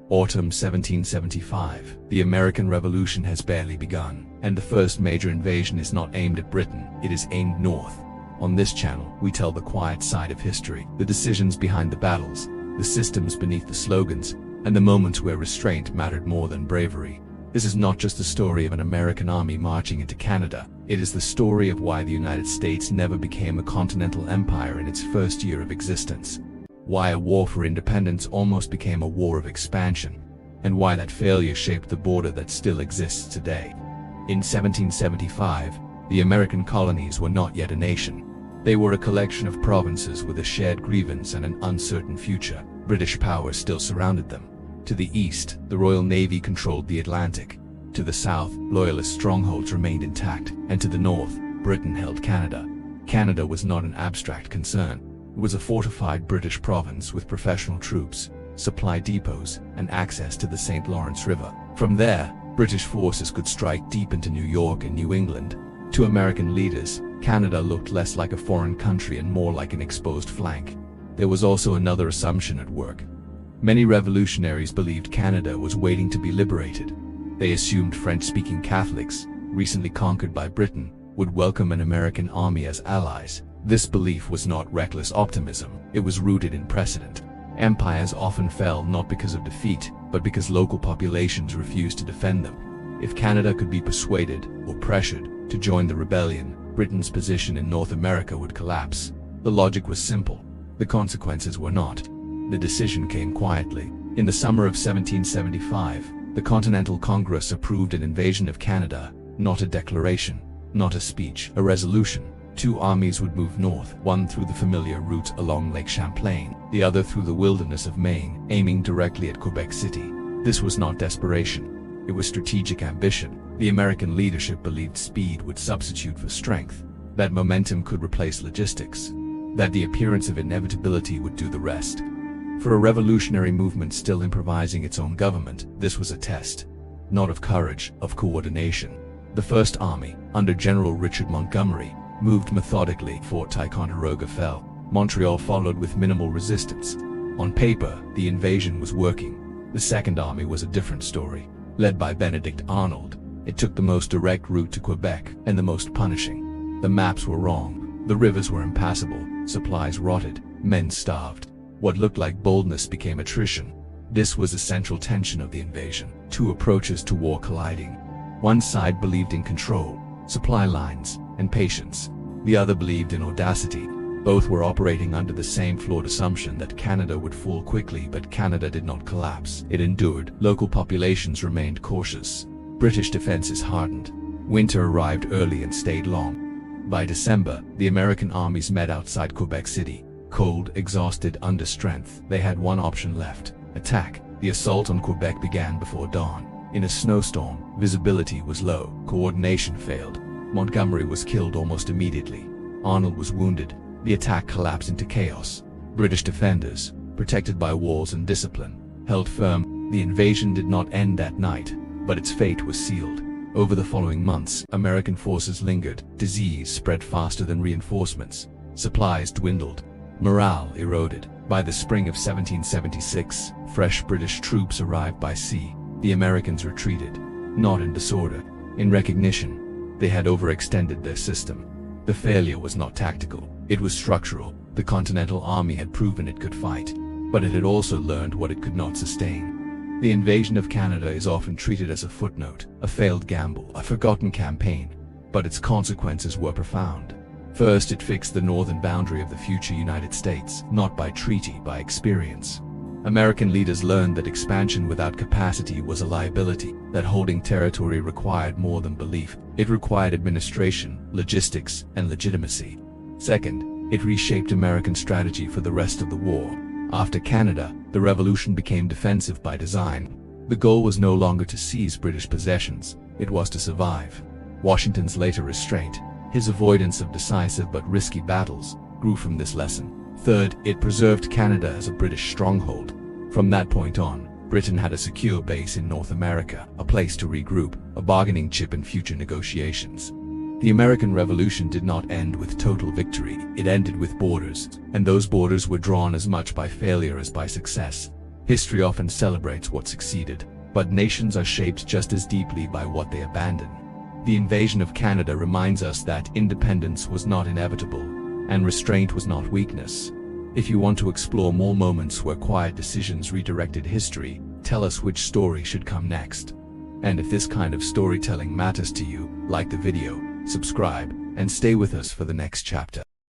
Autumn 1775. The American Revolution has barely begun, and the first major invasion is not aimed at Britain, it is aimed north. On this channel, we tell the quiet side of history, the decisions behind the battles, the systems beneath the slogans, and the moments where restraint mattered more than bravery. This is not just the story of an American army marching into Canada, it is the story of why the United States never became a continental empire in its first year of existence. Why a war for independence almost became a war of expansion, and why that failure shaped the border that still exists today. In 1775, the American colonies were not yet a nation. They were a collection of provinces with a shared grievance and an uncertain future. British power still surrounded them. To the east, the Royal Navy controlled the Atlantic. To the south, Loyalist strongholds remained intact, and to the north, Britain held Canada. Canada was not an abstract concern. It was a fortified British province with professional troops, supply depots, and access to the St. Lawrence River. From there, British forces could strike deep into New York and New England. To American leaders, Canada looked less like a foreign country and more like an exposed flank. There was also another assumption at work. Many revolutionaries believed Canada was waiting to be liberated. They assumed French-speaking Catholics, recently conquered by Britain, would welcome an American army as allies. This belief was not reckless optimism, it was rooted in precedent. Empires often fell not because of defeat, but because local populations refused to defend them. If Canada could be persuaded, or pressured, to join the rebellion, Britain's position in North America would collapse. The logic was simple. The consequences were not. The decision came quietly. In the summer of 1775, the Continental Congress approved an invasion of Canada, not a declaration, not a speech, a resolution. Two armies would move north, one through the familiar route along Lake Champlain, the other through the wilderness of Maine, aiming directly at Quebec City. This was not desperation. It was strategic ambition. The American leadership believed speed would substitute for strength, that momentum could replace logistics, that the appearance of inevitability would do the rest. For a revolutionary movement still improvising its own government, this was a test, not of courage, of coordination. The First Army, under General Richard Montgomery, moved methodically. Fort Ticonderoga fell. Montreal followed with minimal resistance. On paper, the invasion was working. The Second Army was a different story. Led by Benedict Arnold, it took the most direct route to Quebec, and the most punishing. The maps were wrong. The rivers were impassable. Supplies rotted. Men starved. What looked like boldness became attrition. This was the central tension of the invasion. Two approaches to war colliding. One side believed in control, supply lines, and patience. The other believed in audacity. Both were operating under the same flawed assumption that Canada would fall quickly, but Canada did not collapse. It endured. Local populations remained cautious. British defenses hardened. Winter arrived early and stayed long. By December, the American armies met outside Quebec City. Cold, exhausted, under strength, they had one option left: attack. The assault on Quebec began before dawn. In a snowstorm, visibility was low, coordination failed. Montgomery was killed almost immediately. Arnold was wounded. The attack collapsed into chaos. British defenders, protected by walls and discipline, held firm. The invasion did not end that night, but its fate was sealed. Over the following months, American forces lingered. Disease spread faster than reinforcements. Supplies dwindled. Morale eroded. By the spring of 1776, fresh British troops arrived by sea. The Americans retreated, not in disorder, in recognition. They had overextended their system. The failure was not tactical, it was structural. The Continental Army had proven it could fight, but it had also learned what it could not sustain. The invasion of Canada is often treated as a footnote, a failed gamble, a forgotten campaign, but its consequences were profound. First, it fixed the northern boundary of the future United States, not by treaty, by experience. American leaders learned that expansion without capacity was a liability, that holding territory required more than belief. It required administration, logistics, and legitimacy. Second, it reshaped American strategy for the rest of the war. After Canada, the revolution became defensive by design. The goal was no longer to seize British possessions, it was to survive. Washington's later restraint, his avoidance of decisive but risky battles, grew from this lesson. Third, it preserved Canada as a British stronghold. From that point on, Britain had a secure base in North America, a place to regroup, a bargaining chip in future negotiations. The American Revolution did not end with total victory, it ended with borders, and those borders were drawn as much by failure as by success. History often celebrates what succeeded, but nations are shaped just as deeply by what they abandon. The invasion of Canada reminds us that independence was not inevitable, and restraint was not weakness. If you want to explore more moments where quiet decisions redirected history, tell us which story should come next. And if this kind of storytelling matters to you, like the video, subscribe, and stay with us for the next chapter.